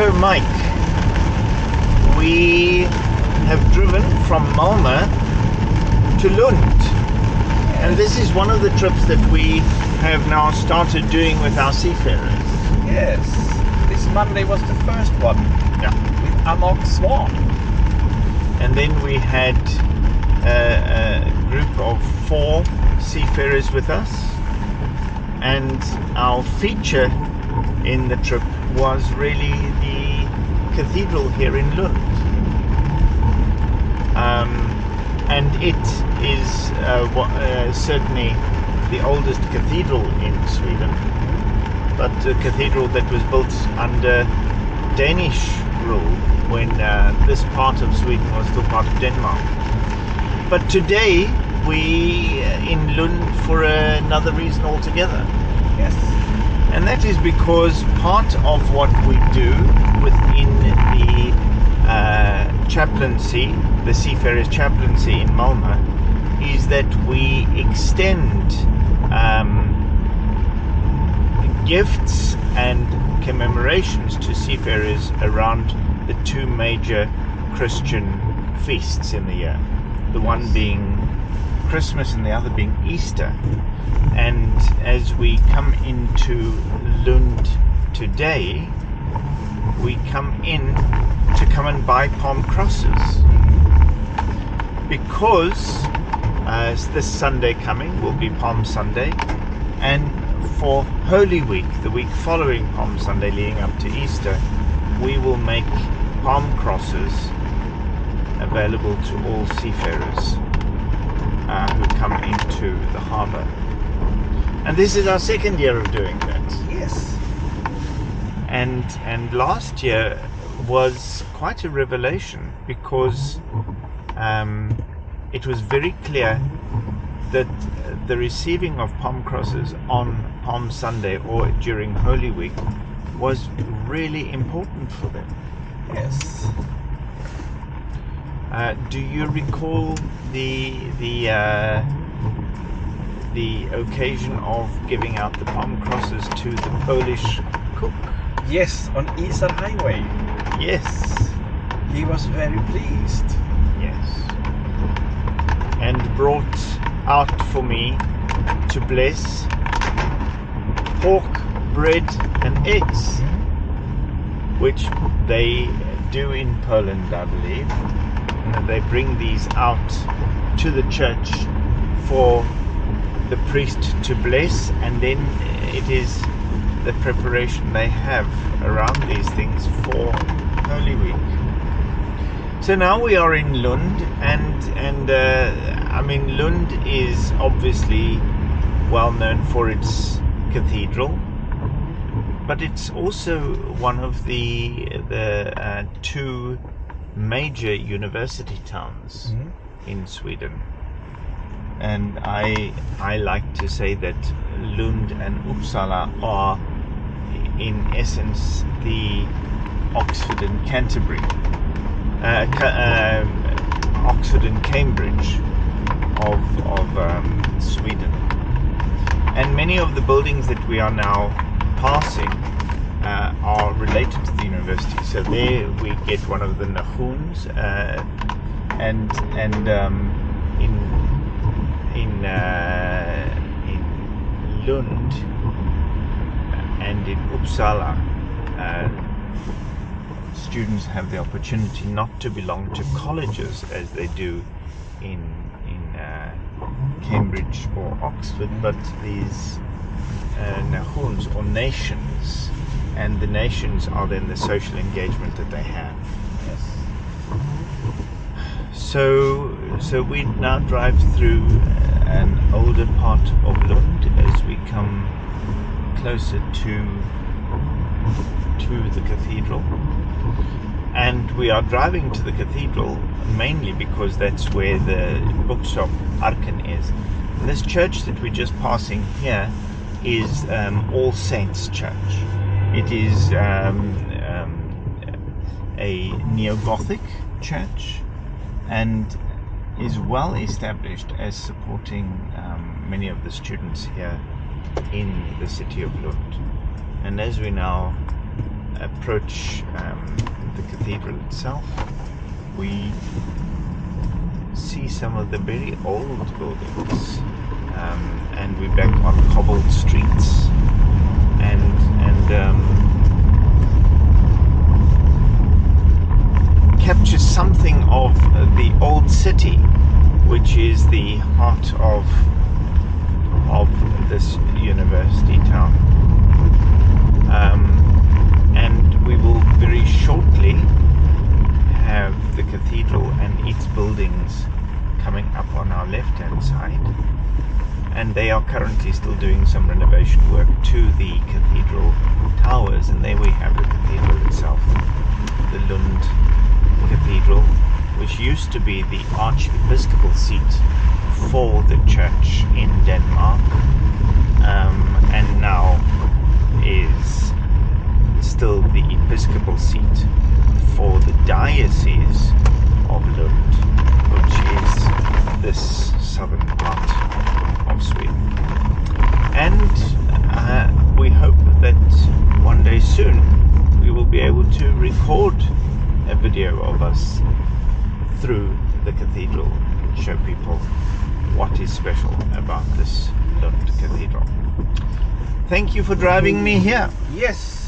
So Mike, we have driven from Malmö to Lund, and this is one of the trips that we have now started doing with our seafarers. Yes, this Monday was the first one. Yeah. With Amok Swan. And then we had a group of 4 seafarers with us, and our feature in the trip was really the cathedral here in Lund. And it is certainly the oldest cathedral in Sweden, but a cathedral that was built under Danish rule when this part of Sweden was still part of Denmark. But today we in Lund for another reason altogether. Yes. And that is because part of what we do within the chaplaincy, the Seafarers Chaplaincy in Malmö, is that we extend gifts and commemorations to seafarers around the 2 major Christian feasts in the year. The one being Christmas and the other being Easter. And as we come into Lund today, we come in to come and buy palm crosses, because this Sunday coming will be Palm Sunday, and for Holy Week, the week following Palm Sunday leading up to Easter, we will make palm crosses available to all seafarers who come into the harbour. And this is our 2nd year of doing that. Yes. And last year was quite a revelation, because it was very clear that the receiving of palm crosses on Palm Sunday or during Holy Week was really important for them. Yes. Do you recall the occasion of giving out the palm crosses to the Polish cook? Yes, on Isar Highway. Yes. He was very pleased. Yes. And brought out for me to bless pork, bread and eggs, which they do in Poland, I believe. And they bring these out to the church for the priest to bless, and then it is the preparation they have around these things for Holy Week. So now we are in Lund, and I mean, Lund is obviously well known for its cathedral, but it's also one of the 2 major university towns in Sweden. And I like to say that Lund and Uppsala are in essence the Oxford and Canterbury, Oxford and Cambridge of Sweden. And many of the buildings that we are now passing are related to the university. So there we get one of the Nahuns, and in Lund and in Uppsala, students have the opportunity not to belong to colleges as they do in Cambridge or Oxford, but these Nahuns or nations, and the nations are then the social engagement that they have. Yes. So we now drive through an older part of Lund as we come closer to the cathedral, and we are driving to the cathedral mainly because that's where the bookshop Arken is. And this church that we're just passing here is All Saints Church. It is a neo-Gothic church and is well established as supporting many of the students here in the city of Lund. And as we now approach the cathedral itself, we see some of the very old buildings, and we're back on cobbled streets, and captures something of the old city, which is the heart of this university town. And we will very shortly have the cathedral and its buildings coming up on our left hand side, and they are currently still doing some renovation work to the cathedral towers, and there we have the cathedral itself, the Lund Cathedral, which used to be the archiepiscopal seat for the church in Denmark, and now is still the episcopal seat for the diocese of Lund, which is this southern part of Sweden. And we hope that one day soon we will be able to record a video of us through the cathedral and show people what is special about this Lund Cathedral. Thank you for driving me here. Yes.